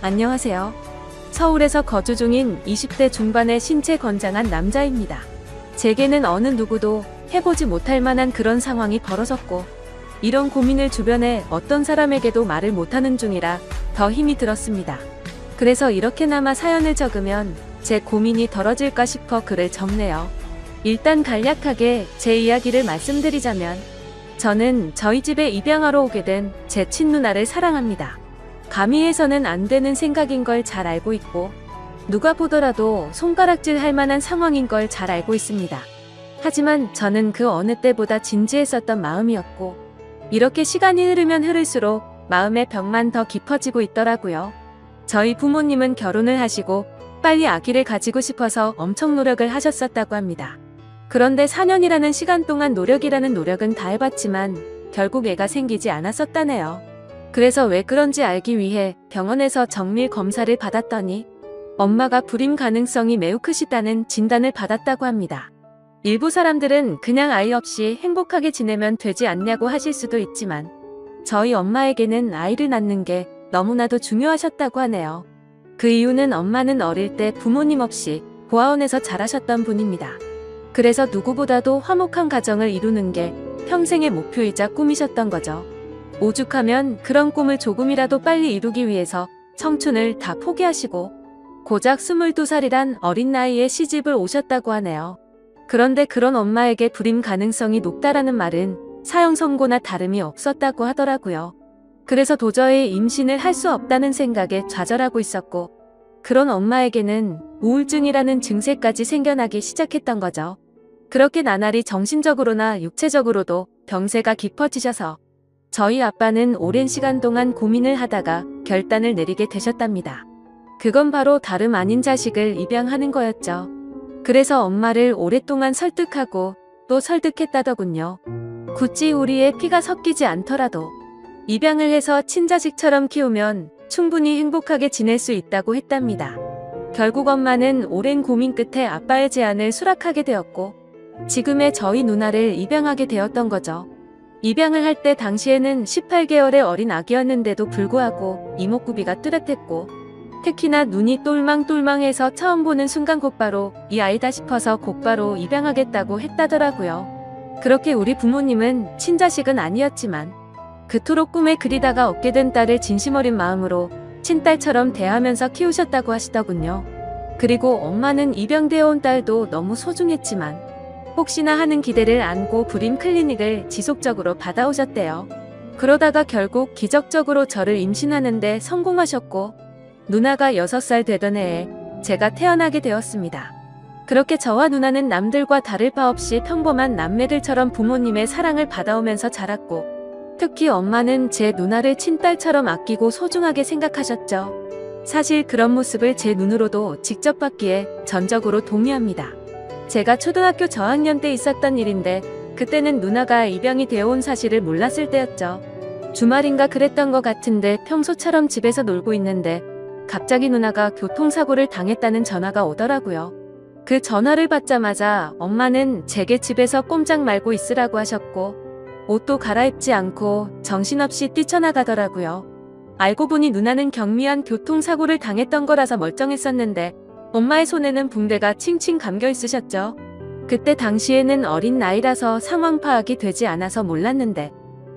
안녕하세요. 서울에서 거주 중인 20대 중반의 신체 건장한 남자입니다. 제게는 어느 누구도 해보지 못할 만한 그런 상황이 벌어졌고, 이런 고민을 주변에 어떤 사람에게도 말을 못하는 중이라 더 힘이 들었습니다. 그래서 이렇게나마 사연을 적으면 제 고민이 덜어질까 싶어 글을 적네요. 일단 간략하게 제 이야기를 말씀드리자면, 저는 저희 집에 입양하러 오게 된 제 친누나를 사랑합니다. 감히 해서는 안 되는 생각인 걸 잘 알고 있고, 누가 보더라도 손가락질 할 만한 상황인 걸 잘 알고 있습니다. 하지만 저는 그 어느 때보다 진지했었던 마음이었고, 이렇게 시간이 흐르면 흐를수록 마음의 벽만 더 깊어지고 있더라고요. 저희 부모님은 결혼을 하시고 빨리 아기를 가지고 싶어서 엄청 노력을 하셨었다고 합니다. 그런데 4년이라는 시간 동안 노력이라는 노력은 다 해봤지만 결국 애가 생기지 않았었다네요. 그래서 왜 그런지 알기 위해 병원에서 정밀 검사를 받았더니 엄마가 불임 가능성이 매우 크시다는 진단을 받았다고 합니다. 일부 사람들은 그냥 아이 없이 행복하게 지내면 되지 않냐고 하실 수도 있지만, 저희 엄마에게는 아이를 낳는 게 너무나도 중요하셨다고 하네요. 그 이유는 엄마는 어릴 때 부모님 없이 고아원에서 자라셨던 분입니다. 그래서 누구보다도 화목한 가정을 이루는 게 평생의 목표이자 꿈이셨던 거죠. 오죽하면 그런 꿈을 조금이라도 빨리 이루기 위해서 청춘을 다 포기하시고 고작 22살이란 어린 나이에 시집을 오셨다고 하네요. 그런데 그런 엄마에게 불임 가능성이 높다라는 말은 사형 선고나 다름이 없었다고 하더라고요. 그래서 도저히 임신을 할 수 없다는 생각에 좌절하고 있었고, 그런 엄마에게는 우울증이라는 증세까지 생겨나기 시작했던 거죠. 그렇게 나날이 정신적으로나 육체적으로도 병세가 깊어지셔서 저희 아빠는 오랜 시간 동안 고민을 하다가 결단을 내리게 되셨답니다. 그건 바로 다름 아닌 자식을 입양하는 거였죠. 그래서 엄마를 오랫동안 설득하고 또 설득했다더군요. 굳이 우리의 피가 섞이지 않더라도 입양을 해서 친자식처럼 키우면 충분히 행복하게 지낼 수 있다고 했답니다. 결국 엄마는 오랜 고민 끝에 아빠의 제안을 수락하게 되었고, 지금의 저희 누나를 입양하게 되었던 거죠. 입양을 할 때 당시에는 18개월의 어린 아기였는데도 불구하고 이목구비가 뚜렷했고, 특히나 눈이 똘망똘망해서 처음 보는 순간 곧바로 이 아이다 싶어서 곧바로 입양하겠다고 했다더라고요. 그렇게 우리 부모님은 친자식은 아니었지만 그토록 꿈에 그리다가 얻게 된 딸을 진심 어린 마음으로 친딸처럼 대하면서 키우셨다고 하시더군요. 그리고 엄마는 입양되어 온 딸도 너무 소중했지만 혹시나 하는 기대를 안고 불임 클리닉을 지속적으로 받아오셨대요. 그러다가 결국 기적적으로 저를 임신하는데 성공하셨고, 누나가 6살 되던 해에 제가 태어나게 되었습니다. 그렇게 저와 누나는 남들과 다를 바 없이 평범한 남매들처럼 부모님의 사랑을 받아오면서 자랐고, 특히 엄마는 제 누나를 친딸처럼 아끼고 소중하게 생각하셨죠. 사실 그런 모습을 제 눈으로도 직접 봤기에 전적으로 동의합니다. 제가 초등학교 저학년 때 있었던 일인데, 그때는 누나가 입양이 되어 온 사실을 몰랐을 때였죠. 주말인가 그랬던 것 같은데 평소처럼 집에서 놀고 있는데 갑자기 누나가 교통사고를 당했다는 전화가 오더라고요. 그 전화를 받자마자 엄마는 제게 집에서 꼼짝 말고 있으라고 하셨고, 옷도 갈아입지 않고 정신없이 뛰쳐나가더라고요. 알고 보니 누나는 경미한 교통사고를 당했던 거라서 멀쩡했었는데 엄마의 손에는 붕대가 칭칭 감겨 있으셨죠. 그때 당시에는 어린 나이라서 상황 파악이 되지 않아서 몰랐는데,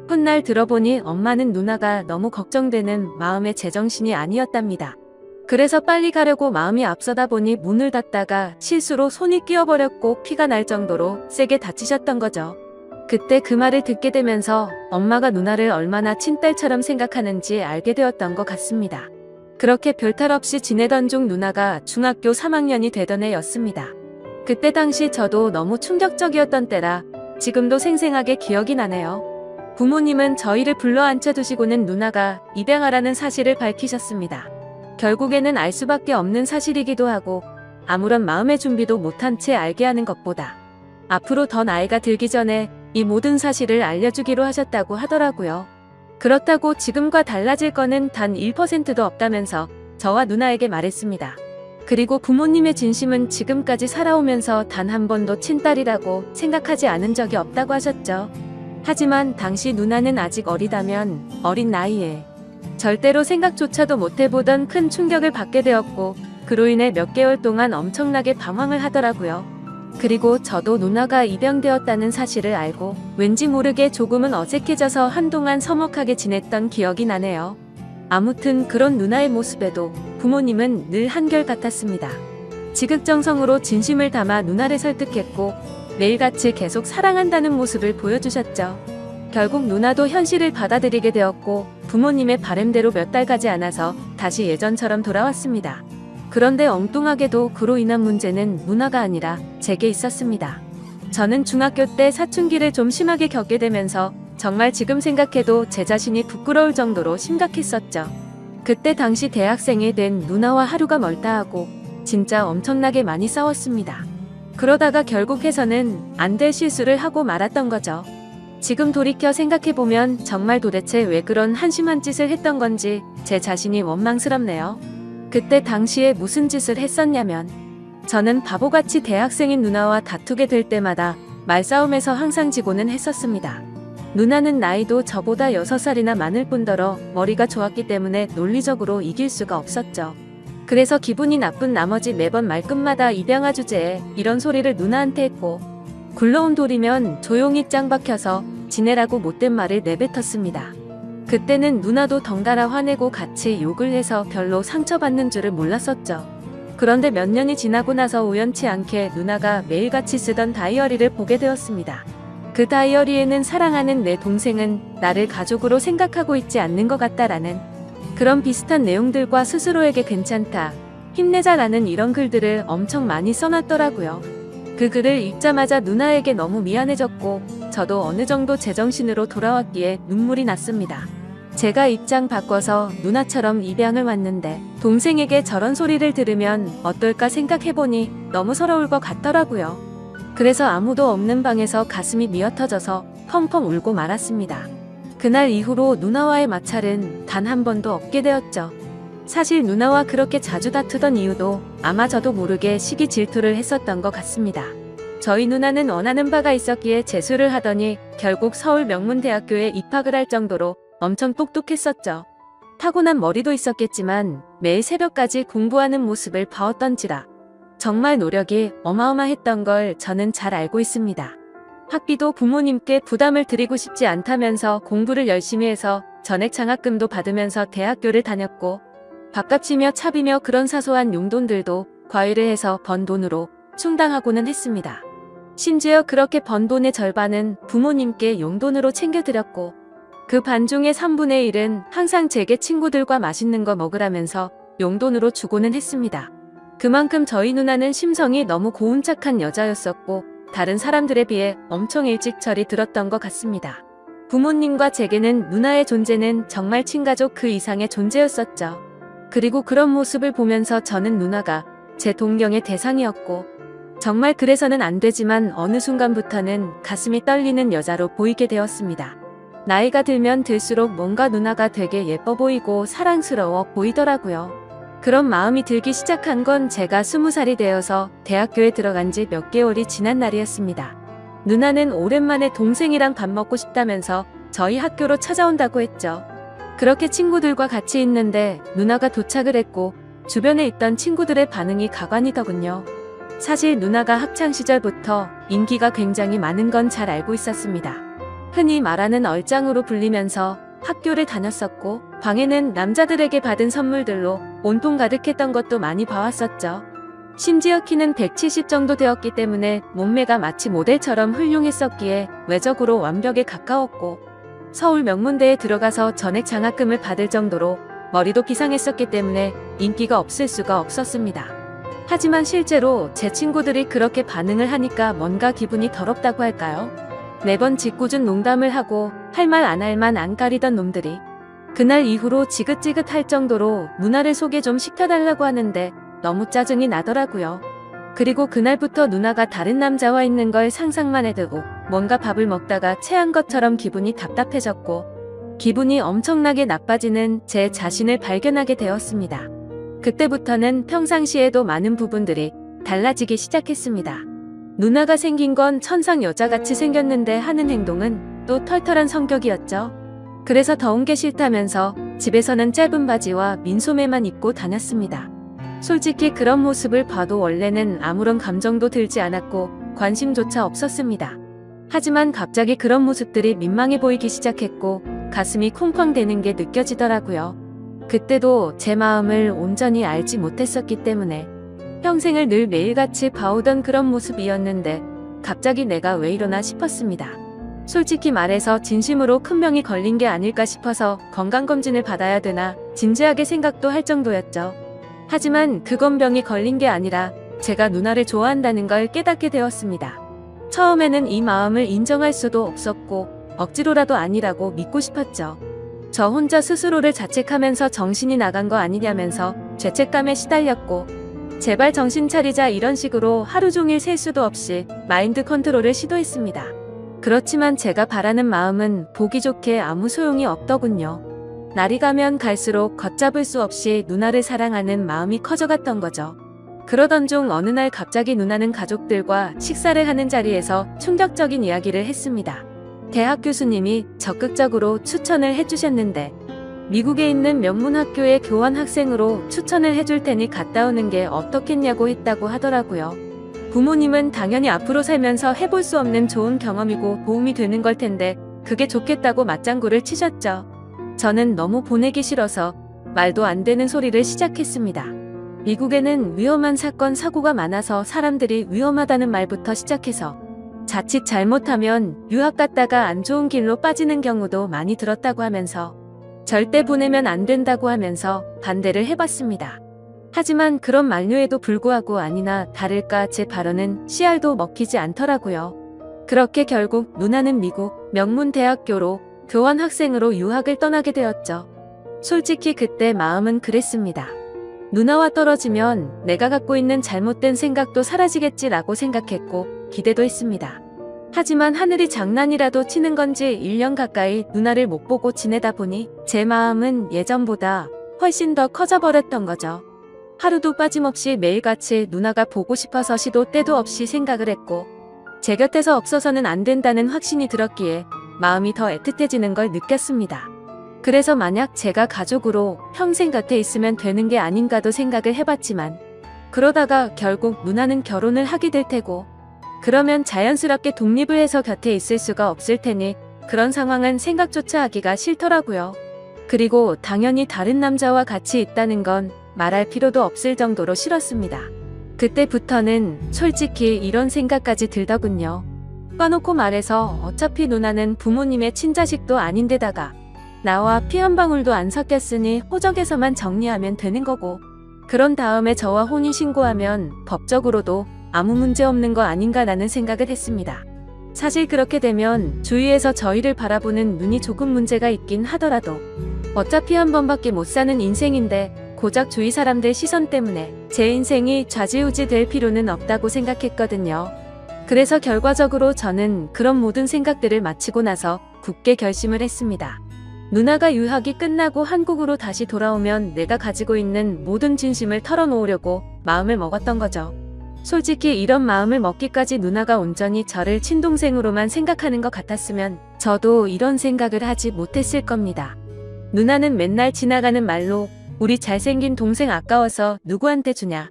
훗날 들어보니 엄마는 누나가 너무 걱정되는 마음의 제정신이 아니었답니다. 그래서 빨리 가려고 마음이 앞서다 보니 문을 닫다가 실수로 손이 끼어버렸고 피가 날 정도로 세게 다치셨던 거죠. 그때 그 말을 듣게 되면서 엄마가 누나를 얼마나 친딸처럼 생각하는지 알게 되었던 것 같습니다. 그렇게 별탈 없이 지내던 중 누나가 중학교 3학년이 되던 해였습니다. 그때 당시 저도 너무 충격적이었던 때라 지금도 생생하게 기억이 나네요. 부모님은 저희를 불러 앉혀두시고는 누나가 입양하라는 사실을 밝히셨습니다. 결국에는 알 수밖에 없는 사실이기도 하고, 아무런 마음의 준비도 못한 채 알게 하는 것보다 앞으로 더 나이가 들기 전에 이 모든 사실을 알려주기로 하셨다고 하더라고요. 그렇다고 지금과 달라질 거는 단 1%도 없다면서 저와 누나에게 말했습니다. 그리고 부모님의 진심은 지금까지 살아오면서 단 한 번도 친딸이라고 생각하지 않은 적이 없다고 하셨죠. 하지만 당시 누나는 아직 어리다면 어린 나이에 절대로 생각조차도 못해보던 큰 충격을 받게 되었고 그로 인해 몇 개월 동안 엄청나게 방황을 하더라고요. 그리고 저도 누나가 입양되었다는 사실을 알고 왠지 모르게 조금은 어색해져서 한동안 서먹하게 지냈던 기억이 나네요. 아무튼 그런 누나의 모습에도 부모님은 늘 한결같았습니다. 지극정성으로 진심을 담아 누나를 설득했고 매일같이 계속 사랑한다는 모습을 보여주셨죠. 결국 누나도 현실을 받아들이게 되었고 부모님의 바램대로 몇 달 가지 않아서 다시 예전처럼 돌아왔습니다. 그런데 엉뚱하게도 그로 인한 문제는 누나가 아니라 제게 있었습니다. 저는 중학교 때 사춘기를 좀 심하게 겪게 되면서 정말 지금 생각해도 제 자신이 부끄러울 정도로 심각했었죠. 그때 당시 대학생이 된 누나와 하루가 멀다 하고 진짜 엄청나게 많이 싸웠습니다. 그러다가 결국 해서는 안 될 실수를 하고 말았던 거죠. 지금 돌이켜 생각해보면 정말 도대체 왜 그런 한심한 짓을 했던 건지 제 자신이 원망스럽네요. 그때 당시에 무슨 짓을 했었냐면 저는 바보같이 대학생인 누나와 다투게 될 때마다 말싸움에서 항상 지고는 했었습니다. 누나는 나이도 저보다 6살이나 많을 뿐더러 머리가 좋았기 때문에 논리적으로 이길 수가 없었죠. 그래서 기분이 나쁜 나머지 매번 말끝마다 입양아 주제에 이런 소리를 누나한테 했고 굴러온 돌이면 조용히 짱 박혀서 지내라고 못된 말을 내뱉었습니다. 그때는 누나도 덩달아 화내고 같이 욕을 해서 별로 상처받는 줄을 몰랐었죠. 그런데 몇 년이 지나고 나서 우연치 않게 누나가 매일같이 쓰던 다이어리를 보게 되었습니다. 그 다이어리에는 사랑하는 내 동생은 나를 가족으로 생각하고 있지 않는 것 같다라는 그런 비슷한 내용들과 스스로에게 괜찮다, 힘내자라는 이런 글들을 엄청 많이 써놨더라고요. 그 글을 읽자마자 누나에게 너무 미안해졌고 저도 어느 정도 제정신으로 돌아왔기에 눈물이 났습니다. 제가 입장 바꿔서 누나처럼 입양을 왔는데 동생에게 저런 소리를 들으면 어떨까 생각해보니 너무 서러울 것 같더라고요. 그래서 아무도 없는 방에서 가슴이 미어터져서 펑펑 울고 말았습니다. 그날 이후로 누나와의 마찰은 단 한 번도 없게 되었죠. 사실 누나와 그렇게 자주 다투던 이유도 아마 저도 모르게 시기 질투를 했었던 것 같습니다. 저희 누나는 원하는 바가 있었기에 재수를 하더니 결국 서울 명문대학교에 입학을 할 정도로 엄청 똑똑했었죠. 타고난 머리도 있었겠지만 매일 새벽까지 공부하는 모습을 봐왔던지라 정말 노력이 어마어마했던 걸 저는 잘 알고 있습니다. 학비도 부모님께 부담을 드리고 싶지 않다면서 공부를 열심히 해서 전액 장학금도 받으면서 대학교를 다녔고 밥값이며 차비며 그런 사소한 용돈들도 과외를 해서 번 돈으로 충당하고는 했습니다. 심지어 그렇게 번 돈의 절반은 부모님께 용돈으로 챙겨드렸고 그 반중의 3분의 1은 항상 제게 친구들과 맛있는 거 먹으라면서 용돈으로 주고는 했습니다. 그만큼 저희 누나는 심성이 너무 고운착한 여자였었고 다른 사람들에 비해 엄청 일찍 철이 들었던 것 같습니다. 부모님과 제게는 누나의 존재는 정말 친가족 그 이상의 존재였었죠. 그리고 그런 모습을 보면서 저는 누나가 제 동경의 대상이었고 정말 그래서는 안 되지만 어느 순간부터는 가슴이 떨리는 여자로 보이게 되었습니다. 나이가 들면 들수록 뭔가 누나가 되게 예뻐 보이고 사랑스러워 보이더라고요. 그런 마음이 들기 시작한 건 제가 20살이 되어서 대학교에 들어간 지 몇 개월이 지난 날이었습니다. 누나는 오랜만에 동생이랑 밥 먹고 싶다면서 저희 학교로 찾아온다고 했죠. 그렇게 친구들과 같이 있는데 누나가 도착을 했고 주변에 있던 친구들의 반응이 가관이더군요. 사실 누나가 학창시절부터 인기가 굉장히 많은 건 잘 알고 있었습니다. 흔히 말하는 얼짱으로 불리면서 학교를 다녔었고 방에는 남자들에게 받은 선물들로 온통 가득했던 것도 많이 봐왔었죠. 심지어 키는 170 정도 되었기 때문에 몸매가 마치 모델처럼 훌륭했었기에 외적으로 완벽에 가까웠고 서울 명문대에 들어가서 전액 장학금을 받을 정도로 머리도 비상했었기 때문에 인기가 없을 수가 없었습니다. 하지만 실제로 제 친구들이 그렇게 반응을 하니까 뭔가 기분이 더럽다고 할까요? 매번 짓궂은 농담을 하고 할 말 안 할 만 안 가리던 놈들이 그날 이후로 지긋지긋할 정도로 누나를 소개 좀 시켜달라고 하는데 너무 짜증이 나더라고요. 그리고 그날부터 누나가 다른 남자와 있는 걸 상상만 해도 뭔가 밥을 먹다가 체한 것처럼 기분이 답답해졌고 기분이 엄청나게 나빠지는 제 자신을 발견하게 되었습니다. 그때부터는 평상시에도 많은 부분들이 달라지기 시작했습니다. 누나가 생긴 건 천상 여자같이 생겼는데 하는 행동은 또 털털한 성격이었죠. 그래서 더운 게 싫다면서 집에서는 짧은 바지와 민소매만 입고 다녔습니다. 솔직히 그런 모습을 봐도 원래는 아무런 감정도 들지 않았고 관심조차 없었습니다. 하지만 갑자기 그런 모습들이 민망해 보이기 시작했고 가슴이 쿵쾅대는 게 느껴지더라고요. 그때도 제 마음을 온전히 알지 못했었기 때문에 평생을 늘 매일같이 봐오던 그런 모습이었는데 갑자기 내가 왜 이러나 싶었습니다. 솔직히 말해서 진심으로 큰 병이 걸린 게 아닐까 싶어서 건강검진을 받아야 되나 진지하게 생각도 할 정도였죠. 하지만 그건 병이 걸린 게 아니라 제가 누나를 좋아한다는 걸 깨닫게 되었습니다. 처음에는 이 마음을 인정할 수도 없었고 억지로라도 아니라고 믿고 싶었죠. 저 혼자 스스로를 자책하면서 정신이 나간 거 아니냐면서 죄책감에 시달렸고 제발 정신 차리자 이런 식으로 하루 종일 셀 수도 없이 마인드 컨트롤을 시도했습니다. 그렇지만 제가 바라는 마음은 보기 좋게 아무 소용이 없더군요. 날이 가면 갈수록 걷잡을 수 없이 누나를 사랑하는 마음이 커져갔던 거죠. 그러던 중 어느 날 갑자기 누나는 가족들과 식사를 하는 자리에서 충격적인 이야기를 했습니다. 대학 교수님이 적극적으로 추천을 해주셨는데 미국에 있는 명문 학교의 교환 학생으로 추천을 해줄 테니 갔다 오는 게 어떻겠냐고 했다고 하더라고요. 부모님은 당연히 앞으로 살면서 해볼 수 없는 좋은 경험이고 도움이 되는 걸 텐데 그게 좋겠다고 맞장구를 치셨죠. 저는 너무 보내기 싫어서 말도 안 되는 소리를 시작했습니다. 미국에는 위험한 사건 사고가 많아서 사람들이 위험하다는 말부터 시작해서 자칫 잘못하면 유학 갔다가 안 좋은 길로 빠지는 경우도 많이 들었다고 하면서 절대 보내면 안 된다고 하면서 반대를 해봤습니다. 하지만 그런 만류에도 불구하고 아니나 다를까 제 발언은 씨알도 먹히지 않더라고요. 그렇게 결국 누나는 미국 명문대학교로 교환 학생으로 유학을 떠나게 되었죠. 솔직히 그때 마음은 그랬습니다. 누나와 떨어지면 내가 갖고 있는 잘못된 생각도 사라지겠지라고 생각했고 기대도 했습니다. 하지만 하늘이 장난이라도 치는 건지 1년 가까이 누나를 못 보고 지내다 보니 제 마음은 예전보다 훨씬 더 커져버렸던 거죠. 하루도 빠짐없이 매일같이 누나가 보고 싶어서 시도 때도 없이 생각을 했고 제 곁에서 없어서는 안 된다는 확신이 들었기에 마음이 더 애틋해지는 걸 느꼈습니다. 그래서 만약 제가 가족으로 평생 곁에 있으면 되는 게 아닌가도 생각을 해봤지만 그러다가 결국 누나는 결혼을 하게 될 테고 그러면 자연스럽게 독립을 해서 곁에 있을 수가 없을 테니 그런 상황은 생각조차 하기가 싫더라고요. 그리고 당연히 다른 남자와 같이 있다는 건 말할 필요도 없을 정도로 싫었습니다. 그때부터는 솔직히 이런 생각까지 들더군요. 까놓고 말해서 어차피 누나는 부모님의 친자식도 아닌데다가 나와 피 한 방울도 안 섞였으니 호적에서만 정리하면 되는 거고 그런 다음에 저와 혼인신고하면 법적으로도 아무 문제 없는 거 아닌가라는 생각을 했습니다. 사실 그렇게 되면 주위에서 저희를 바라보는 눈이 조금 문제가 있긴 하더라도 어차피 한 번밖에 못 사는 인생인데 고작 주위 사람들 시선 때문에 제 인생이 좌지우지 될 필요는 없다고 생각했거든요. 그래서 결과적으로 저는 그런 모든 생각들을 마치고 나서 굳게 결심을 했습니다. 누나가 유학이 끝나고 한국으로 다시 돌아오면 내가 가지고 있는 모든 진심을 털어놓으려고 마음을 먹었던 거죠. 솔직히 이런 마음을 먹기까지 누나가 온전히 저를 친동생으로만 생각하는 것 같았으면 저도 이런 생각을 하지 못했을 겁니다. 누나는 맨날 지나가는 말로 우리 잘생긴 동생 아까워서 누구한테 주냐?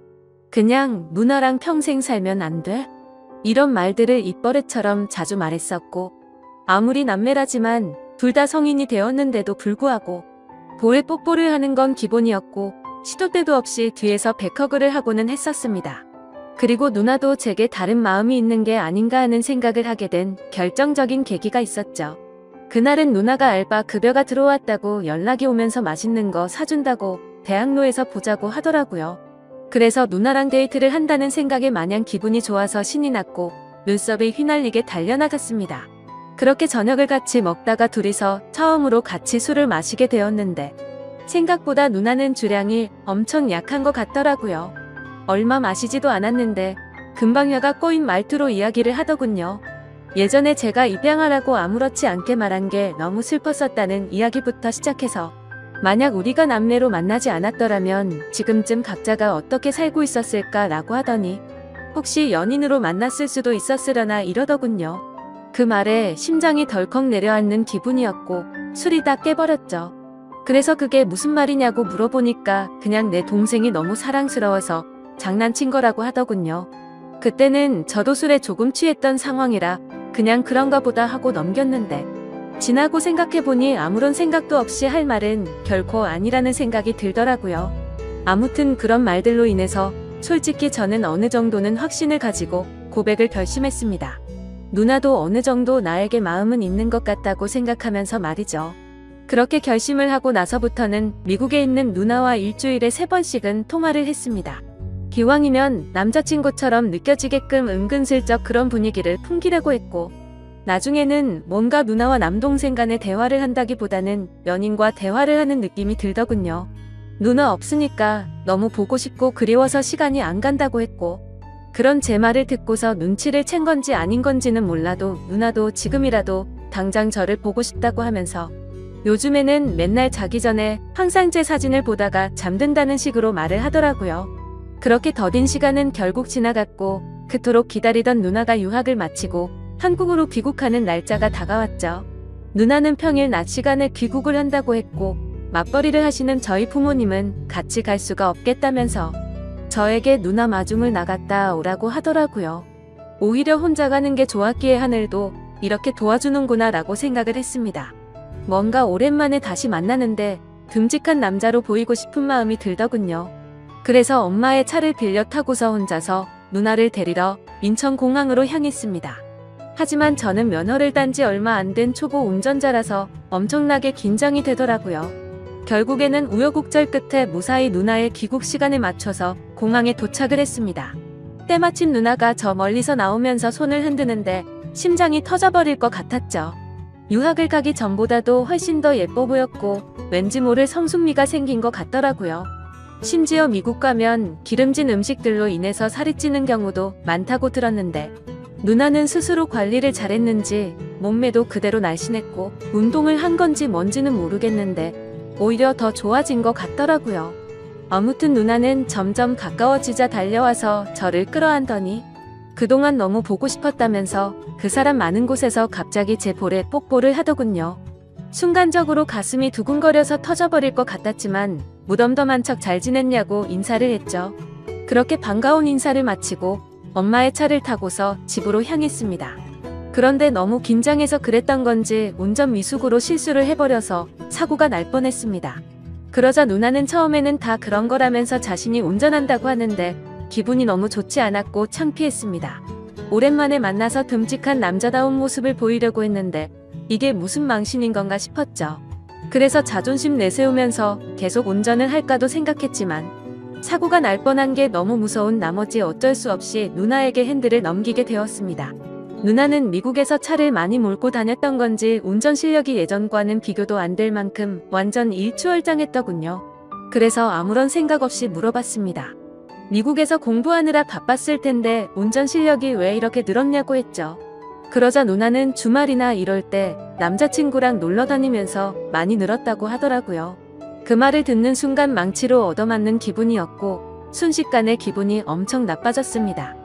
그냥 누나랑 평생 살면 안 돼? 이런 말들을 입버릇처럼 자주 말했었고 아무리 남매라지만 둘 다 성인이 되었는데도 불구하고 볼에 뽀뽀를 하는 건 기본이었고 시도 때도 없이 뒤에서 백허그를 하고는 했었습니다. 그리고 누나도 제게 다른 마음이 있는 게 아닌가 하는 생각을 하게 된 결정적인 계기가 있었죠. 그날은 누나가 알바 급여가 들어왔다고 연락이 오면서 맛있는 거 사준다고 대학로에서 보자고 하더라고요. 그래서 누나랑 데이트를 한다는 생각에 마냥 기분이 좋아서 신이 났고 눈썹이 휘날리게 달려나갔습니다. 그렇게 저녁을 같이 먹다가 둘이서 처음으로 같이 술을 마시게 되었는데 생각보다 누나는 주량이 엄청 약한 것 같더라고요. 얼마 마시지도 않았는데 금방 혀가 꼬인 말투로 이야기를 하더군요. 예전에 제가 입양하라고 아무렇지 않게 말한 게 너무 슬펐었다는 이야기부터 시작해서 만약 우리가 남매로 만나지 않았더라면 지금쯤 각자가 어떻게 살고 있었을까라고 하더니 혹시 연인으로 만났을 수도 있었으려나 이러더군요. 그 말에 심장이 덜컥 내려앉는 기분이었고 술이 다 깨버렸죠. 그래서 그게 무슨 말이냐고 물어보니까 그냥 내 동생이 너무 사랑스러워서 장난친 거라고 하더군요. 그때는 저도 술에 조금 취했던 상황이라 그냥 그런가 보다 하고 넘겼는데 지나고 생각해보니 아무런 생각도 없이 할 말은 결코 아니라는 생각이 들더라고요. 아무튼 그런 말들로 인해서 솔직히 저는 어느 정도는 확신을 가지고 고백을 결심했습니다. 누나도 어느 정도 나에게 마음은 있는 것 같다고 생각하면서 말이죠. 그렇게 결심을 하고 나서부터는 미국에 있는 누나와 일주일에 3번씩은 통화를 했습니다. 기왕이면 남자친구처럼 느껴지게끔 은근슬쩍 그런 분위기를 풍기려고 했고 나중에는 뭔가 누나와 남동생 간의 대화를 한다기보다는 연인과 대화를 하는 느낌이 들더군요. 누나 없으니까 너무 보고 싶고 그리워서 시간이 안 간다고 했고 그런 제 말을 듣고서 눈치를 챈 건지 아닌 건지는 몰라도 누나도 지금이라도 당장 저를 보고 싶다고 하면서 요즘에는 맨날 자기 전에 항상 제 사진을 보다가 잠든다는 식으로 말을 하더라고요. 그렇게 더딘 시간은 결국 지나갔고 그토록 기다리던 누나가 유학을 마치고 한국으로 귀국하는 날짜가 다가왔죠. 누나는 평일 낮 시간에 귀국을 한다고 했고 맞벌이를 하시는 저희 부모님은 같이 갈 수가 없겠다면서 저에게 누나 마중을 나갔다 오라고 하더라고요. 오히려 혼자 가는 게 좋았기에 하늘도 이렇게 도와주는구나 라고 생각을 했습니다. 뭔가 오랜만에 다시 만나는데 듬직한 남자로 보이고 싶은 마음이 들더군요. 그래서 엄마의 차를 빌려 타고서 혼자서 누나를 데리러 인천공항으로 향했습니다. 하지만 저는 면허를 딴 지 얼마 안 된 초보 운전자라서 엄청나게 긴장이 되더라고요. 결국에는 우여곡절 끝에 무사히 누나의 귀국 시간에 맞춰서 공항에 도착을 했습니다. 때마침 누나가 저 멀리서 나오면서 손을 흔드는데 심장이 터져버릴 것 같았죠. 유학을 가기 전보다도 훨씬 더 예뻐 보였고 왠지 모를 성숙미가 생긴 것 같더라고요. 심지어 미국 가면 기름진 음식들로 인해서 살이 찌는 경우도 많다고 들었는데 누나는 스스로 관리를 잘했는지 몸매도 그대로 날씬했고 운동을 한 건지 뭔지는 모르겠는데 오히려 더 좋아진 것 같더라고요. 아무튼 누나는 점점 가까워지자 달려와서 저를 끌어안더니 그동안 너무 보고 싶었다면서 그 사람 많은 곳에서 갑자기 제 볼에 뽀뽀를 하더군요. 순간적으로 가슴이 두근거려서 터져버릴 것 같았지만 무덤덤한 척 잘 지냈냐고 인사를 했죠. 그렇게 반가운 인사를 마치고 엄마의 차를 타고서 집으로 향했습니다. 그런데 너무 긴장해서 그랬던 건지 운전 미숙으로 실수를 해버려서 사고가 날 뻔했습니다. 그러자 누나는 처음에는 다 그런 거라면서 자신이 운전한다고 하는데 기분이 너무 좋지 않았고 창피했습니다. 오랜만에 만나서 듬직한 남자다운 모습을 보이려고 했는데 이게 무슨 망신인 건가 싶었죠. 그래서 자존심 내세우면서 계속 운전을 할까도 생각했지만 사고가 날 뻔한 게 너무 무서운 나머지 어쩔 수 없이 누나에게 핸들을 넘기게 되었습니다. 누나는 미국에서 차를 많이 몰고 다녔던 건지 운전 실력이 예전과는 비교도 안 될 만큼 완전 일취월장했더군요. 그래서 아무런 생각 없이 물어봤습니다. 미국에서 공부하느라 바빴을 텐데 운전 실력이 왜 이렇게 늘었냐고 했죠. 그러자 누나는 주말이나 이럴 때 남자친구랑 놀러 다니면서 많이 늘었다고 하더라고요. 그 말을 듣는 순간 망치로 얻어맞는 기분이었고 순식간에 기분이 엄청 나빠졌습니다.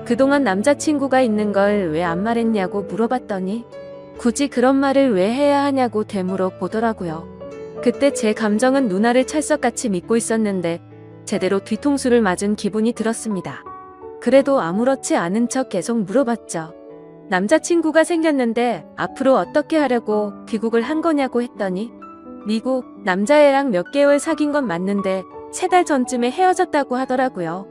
그동안 남자친구가 있는 걸 왜 안 말했냐고 물어봤더니 굳이 그런 말을 왜 해야 하냐고 되물어 보더라고요. 그때 제 감정은 누나를 찰석같이 믿고 있었는데 제대로 뒤통수를 맞은 기분이 들었습니다. 그래도 아무렇지 않은 척 계속 물어봤죠. 남자친구가 생겼는데 앞으로 어떻게 하려고 귀국을 한 거냐고 했더니 미국 남자애랑 몇 개월 사귄 건 맞는데 3달 전쯤에 헤어졌다고 하더라고요.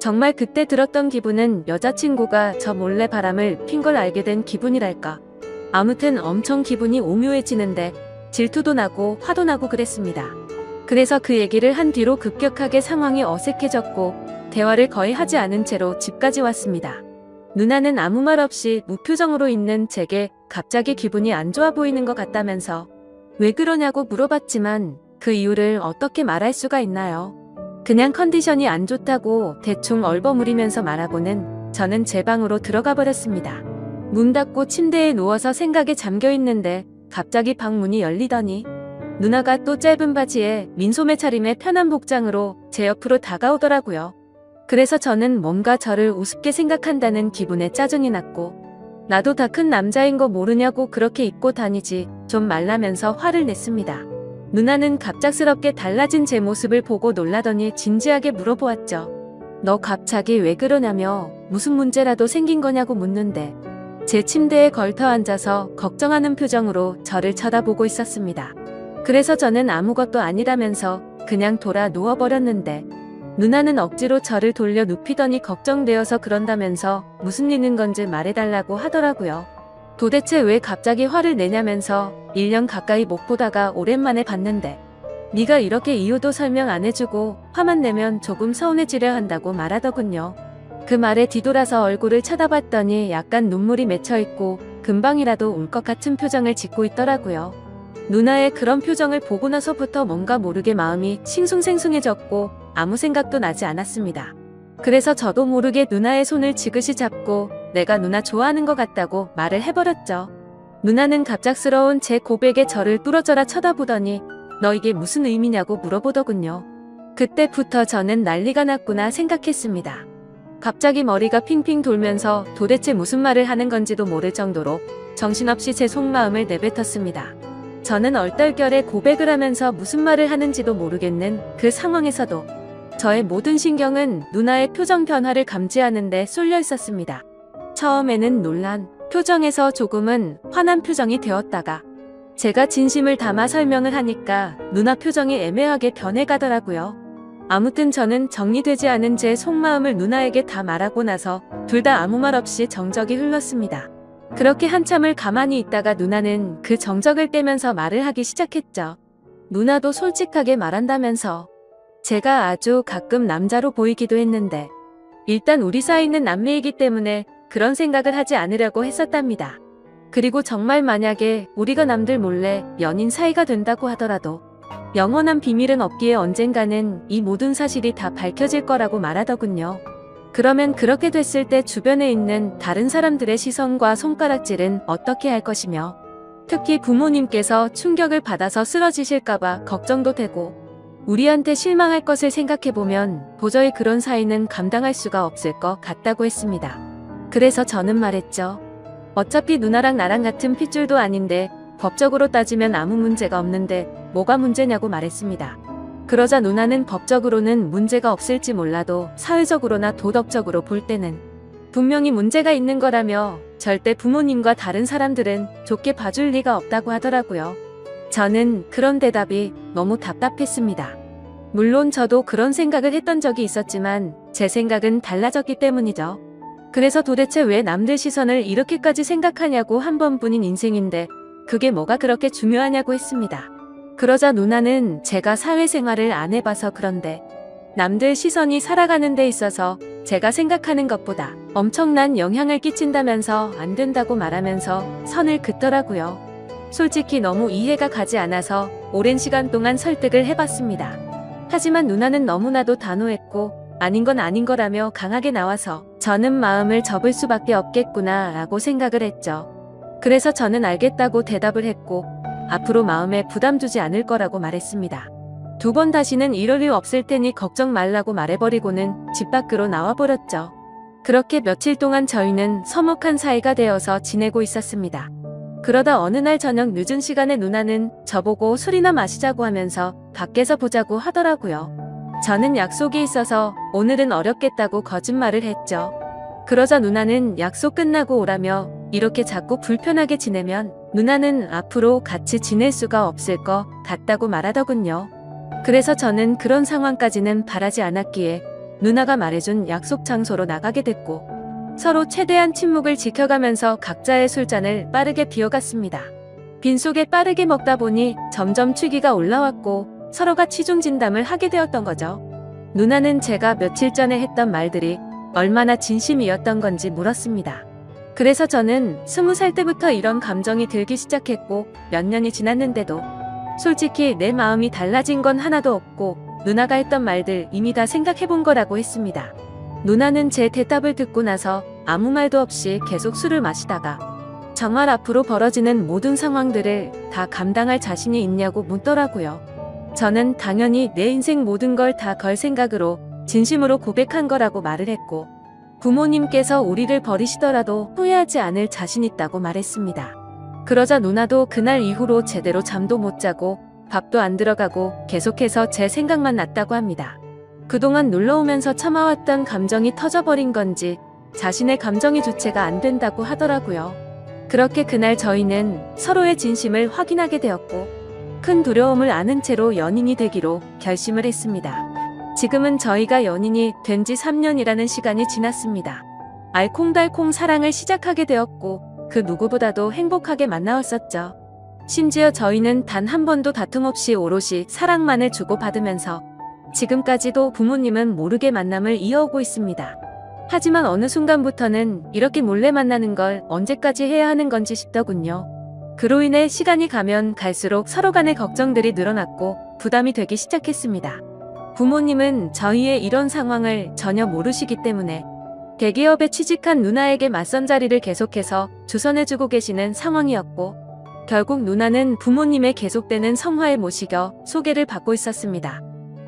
정말 그때 들었던 기분은 여자친구가 저 몰래 바람을 핀 걸 알게 된 기분이랄까. 아무튼 엄청 기분이 오묘해지는데 질투도 나고 화도 나고 그랬습니다. 그래서 그 얘기를 한 뒤로 급격하게 상황이 어색해졌고 대화를 거의 하지 않은 채로 집까지 왔습니다. 누나는 아무 말 없이 무표정으로 있는 제게 갑자기 기분이 안 좋아 보이는 것 같다면서 왜 그러냐고 물어봤지만 그 이유를 어떻게 말할 수가 있나요? 그냥 컨디션이 안 좋다고 대충 얼버무리면서 말하고는 저는 제 방으로 들어가 버렸습니다. 문 닫고 침대에 누워서 생각에 잠겨 있는데 갑자기 방 문이 열리더니 누나가 또 짧은 바지에 민소매 차림의 편한 복장으로 제 옆으로 다가오더라고요. 그래서 저는 뭔가 저를 우습게 생각한다는 기분에 짜증이 났고 나도 다 큰 남자인 거 모르냐고 그렇게 입고 다니지 좀 말라면서 화를 냈습니다. 누나는 갑작스럽게 달라진 제 모습을 보고 놀라더니 진지하게 물어보았죠. 너 갑자기 왜 그러냐며 무슨 문제라도 생긴 거냐고 묻는데 제 침대에 걸터 앉아서 걱정하는 표정으로 저를 쳐다보고 있었습니다. 그래서 저는 아무것도 아니라면서 그냥 돌아 누워버렸는데 누나는 억지로 저를 돌려 눕히더니 걱정되어서 그런다면서 무슨 일인 건지 말해달라고 하더라고요. 도대체 왜 갑자기 화를 내냐면서 1년 가까이 못 보다가 오랜만에 봤는데 네가 이렇게 이유도 설명 안 해주고 화만 내면 조금 서운해지려 한다고 말하더군요. 그 말에 뒤돌아서 얼굴을 쳐다봤더니 약간 눈물이 맺혀있고 금방이라도 울 것 같은 표정을 짓고 있더라고요. 누나의 그런 표정을 보고 나서부터 뭔가 모르게 마음이 싱숭생숭해졌고 아무 생각도 나지 않았습니다. 그래서 저도 모르게 누나의 손을 지그시 잡고 내가 누나 좋아하는 것 같다고 말을 해버렸죠. 누나는 갑작스러운 제 고백에 저를 뚫어져라 쳐다보더니 너 이게 무슨 의미냐고 물어보더군요. 그때부터 저는 난리가 났구나 생각했습니다. 갑자기 머리가 핑핑 돌면서 도대체 무슨 말을 하는 건지도 모를 정도로 정신없이 제 속마음을 내뱉었습니다. 저는 얼떨결에 고백을 하면서 무슨 말을 하는지도 모르겠는 그 상황에서도 저의 모든 신경은 누나의 표정 변화를 감지하는 데 쏠려 있었습니다. 처음에는 놀란 표정에서 조금은 화난 표정이 되었다가 제가 진심을 담아 설명을 하니까 누나 표정이 애매하게 변해가더라고요. 아무튼 저는 정리되지 않은 제 속마음을 누나에게 다 말하고 나서 둘 다 아무 말 없이 정적이 흘렀습니다. 그렇게 한참을 가만히 있다가 누나는 그 정적을 떼면서 말을 하기 시작했죠. 누나도 솔직하게 말한다면서 제가 아주 가끔 남자로 보이기도 했는데 일단 우리 사이는 남매이기 때문에 그런 생각을 하지 않으려고 했었답니다. 그리고 정말 만약에 우리가 남들 몰래 연인 사이가 된다고 하더라도 영원한 비밀은 없기에 언젠가는 이 모든 사실이 다 밝혀질 거라고 말하더군요. 그러면 그렇게 됐을 때 주변에 있는 다른 사람들의 시선과 손가락질은 어떻게 할 것이며 특히 부모님께서 충격을 받아서 쓰러지실까봐 걱정도 되고 우리한테 실망할 것을 생각해보면 도저히 그런 사이는 감당할 수가 없을 것 같다고 했습니다. 그래서 저는 말했죠. 어차피 누나랑 나랑 같은 핏줄도 아닌데 법적으로 따지면 아무 문제가 없는데 뭐가 문제냐고 말했습니다. 그러자 누나는 법적으로는 문제가 없을지 몰라도 사회적으로나 도덕적으로 볼 때는 분명히 문제가 있는 거라며 절대 부모님과 다른 사람들은 좋게 봐줄 리가 없다고 하더라고요. 저는 그런 대답이 너무 답답했습니다. 물론 저도 그런 생각을 했던 적이 있었지만 제 생각은 달라졌기 때문이죠. 그래서 도대체 왜 남들 시선을 이렇게까지 생각하냐고 한 번뿐인 인생인데 그게 뭐가 그렇게 중요하냐고 했습니다. 그러자 누나는 제가 사회생활을 안 해봐서 그런데 남들 시선이 살아가는 데 있어서 제가 생각하는 것보다 엄청난 영향을 끼친다면서 안 된다고 말하면서 선을 긋더라고요. 솔직히 너무 이해가 가지 않아서 오랜 시간 동안 설득을 해봤습니다. 하지만 누나는 너무나도 단호했고 아닌 건 아닌 거라며 강하게 나와서 저는 마음을 접을 수밖에 없겠구나 라고 생각을 했죠. 그래서 저는 알겠다고 대답을 했고 앞으로 마음에 부담 주지 않을 거라고 말했습니다. 2번 다시는 이럴 일 없을 테니 걱정 말라고 말해버리고는 집 밖으로 나와버렸죠. 그렇게 며칠 동안 저희는 서먹한 사이가 되어서 지내고 있었습니다. 그러다 어느 날 저녁 늦은 시간에 누나는 저보고 술이나 마시자고 하면서 밖에서 보자고 하더라고요. 저는 약속이 있어서 오늘은 어렵겠다고 거짓말을 했죠. 그러자 누나는 약속 끝나고 오라며 이렇게 자꾸 불편하게 지내면 누나는 앞으로 같이 지낼 수가 없을 것 같다고 말하더군요. 그래서 저는 그런 상황까지는 바라지 않았기에 누나가 말해준 약속 장소로 나가게 됐고 서로 최대한 침묵을 지켜가면서 각자의 술잔을 빠르게 비워갔습니다. 빈속에 빠르게 먹다 보니 점점 취기가 올라왔고 서로가 취중진담을 하게 되었던 거죠. 누나는 제가 며칠 전에 했던 말들이 얼마나 진심이었던 건지 물었습니다. 그래서 저는 20살 때부터 이런 감정이 들기 시작했고 몇 년이 지났는데도 솔직히 내 마음이 달라진 건 하나도 없고 누나가 했던 말들 이미 다 생각해본 거라고 했습니다. 누나는 제 대답을 듣고 나서 아무 말도 없이 계속 술을 마시다가 정말 앞으로 벌어지는 모든 상황들을 다 감당할 자신이 있냐고 묻더라고요. 저는 당연히 내 인생 모든 걸 다 걸 생각으로 진심으로 고백한 거라고 말을 했고 부모님께서 우리를 버리시더라도 후회하지 않을 자신 있다고 말했습니다. 그러자 누나도 그날 이후로 제대로 잠도 못 자고 밥도 안 들어가고 계속해서 제 생각만 났다고 합니다. 그동안 놀러오면서 참아왔던 감정이 터져버린 건지 자신의 감정이 주체가 안 된다고 하더라고요. 그렇게 그날 저희는 서로의 진심을 확인하게 되었고 큰 두려움을 안은 채로 연인이 되기로 결심을 했습니다. 지금은 저희가 연인이 된 지 3년이라는 시간이 지났습니다. 알콩달콩 사랑을 시작하게 되었고 그 누구보다도 행복하게 만나왔었죠. 심지어 저희는 단 한 번도 다툼 없이 오롯이 사랑만을 주고받으면서 지금까지도 부모님은 모르게 만남을 이어오고 있습니다. 하지만 어느 순간부터는 이렇게 몰래 만나는 걸 언제까지 해야 하는 건지 싶더군요. 그로 인해 시간이 가면 갈수록 서로 간의 걱정들이 늘어났고 부담이 되기 시작했습니다. 부모님은 저희의 이런 상황을 전혀 모르시기 때문에 대기업에 취직한 누나에게 맞선 자리를 계속해서 주선해주고 계시는 상황이었고 결국 누나는 부모님의 계속되는 성화에 못 이겨 소개를 받고 있었습니다.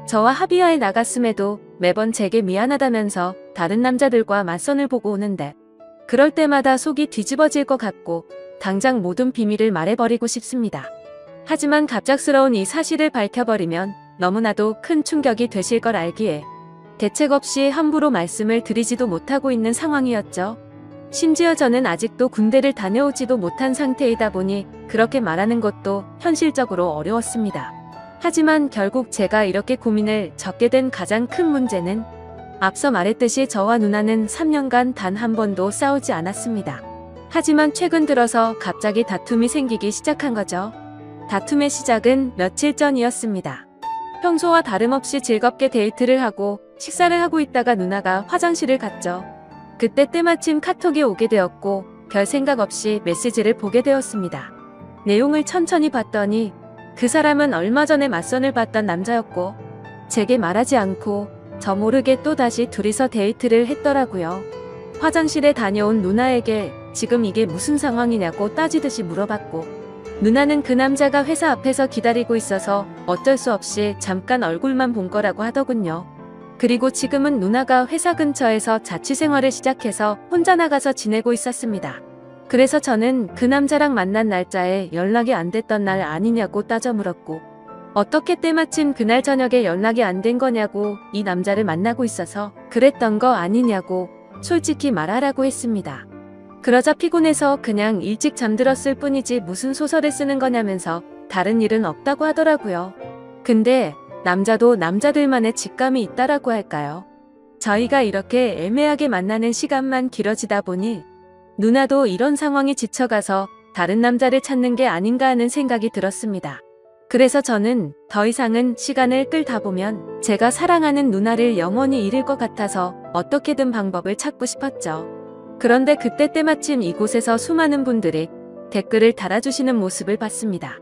저와 합의하에 나갔음에도 매번 제게 미안하다면서 다른 남자들과 맞선을 보고 오는데 그럴 때마다 속이 뒤집어질 것 같고 당장 모든 비밀을 말해버리고 싶습니다. 하지만 갑작스러운 이 사실을 밝혀버리면 너무나도 큰 충격이 되실 걸 알기에 대책 없이 함부로 말씀을 드리지도 못하고 있는 상황이었죠. 심지어 저는 아직도 군대를 다녀오지도 못한 상태이다 보니 그렇게 말하는 것도 현실적으로 어려웠습니다. 하지만 결국 제가 이렇게 고민을 적게 된 가장 큰 문제는 앞서 말했듯이 저와 누나는 3년간 단 한 번도 싸우지 않았습니다. 하지만 최근 들어서 갑자기 다툼이 생기기 시작한 거죠. 다툼의 시작은 며칠 전이었습니다. 평소와 다름없이 즐겁게 데이트를 하고 식사를 하고 있다가 누나가 화장실을 갔죠. 그때 때마침 카톡이 오게 되었고 별 생각 없이 메시지를 보게 되었습니다. 내용을 천천히 봤더니 그 사람은 얼마 전에 맞선을 봤던 남자였고 제게 말하지 않고 저 모르게 또다시 둘이서 데이트를 했더라고요. 화장실에 다녀온 누나에게 지금 이게 무슨 상황이냐고 따지듯이 물어봤고 누나는 그 남자가 회사 앞에서 기다리고 있어서 어쩔 수 없이 잠깐 얼굴만 본 거라고 하더군요. 그리고 지금은 누나가 회사 근처에서 자취생활을 시작해서 혼자 나가서 지내고 있었습니다. 그래서 저는 그 남자랑 만난 날짜에 연락이 안 됐던 날 아니냐고 따져 물었고 어떻게 때마침 그날 저녁에 연락이 안 된 거냐고 이 남자를 만나고 있어서 그랬던 거 아니냐고 솔직히 말하라고 했습니다. 그러자 피곤해서 그냥 일찍 잠들었을 뿐이지 무슨 소설을 쓰는 거냐면서 다른 일은 없다고 하더라고요. 근데 남자도 남자들만의 직감이 있다라고 할까요? 저희가 이렇게 애매하게 만나는 시간만 길어지다 보니 누나도 이런 상황이 지쳐가서 다른 남자를 찾는 게 아닌가 하는 생각이 들었습니다. 그래서 저는 더 이상은 시간을 끌다 보면 제가 사랑하는 누나를 영원히 잃을 것 같아서 어떻게든 방법을 찾고 싶었죠. 그런데 그때 때마침 이곳에서 수많은 분들이 댓글을 달아주시는 모습을 봤습니다.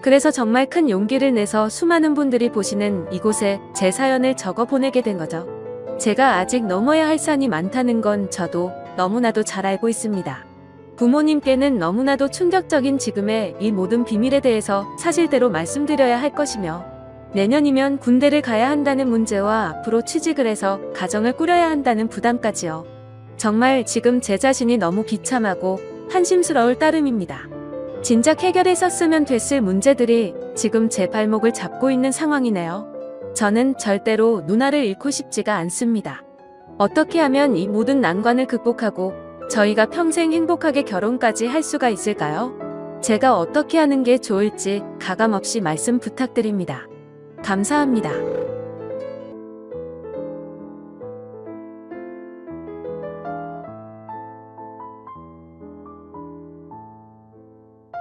그래서 정말 큰 용기를 내서 수많은 분들이 보시는 이곳에 제 사연을 적어 보내게 된 거죠. 제가 아직 넘어야 할 산이 많다는 건 저도 너무나도 잘 알고 있습니다. 부모님께는 너무나도 충격적인 지금의 이 모든 비밀에 대해서 사실대로 말씀드려야 할 것이며 내년이면 군대를 가야 한다는 문제와 앞으로 취직을 해서 가정을 꾸려야 한다는 부담까지요. 정말 지금 제 자신이 너무 비참하고 한심스러울 따름입니다. 진작 해결했었으면 됐을 문제들이 지금 제 발목을 잡고 있는 상황이네요. 저는 절대로 누나를 잃고 싶지가 않습니다. 어떻게 하면 이 모든 난관을 극복하고 저희가 평생 행복하게 결혼까지 할 수가 있을까요? 제가 어떻게 하는 게 좋을지 가감없이 말씀 부탁드립니다. 감사합니다.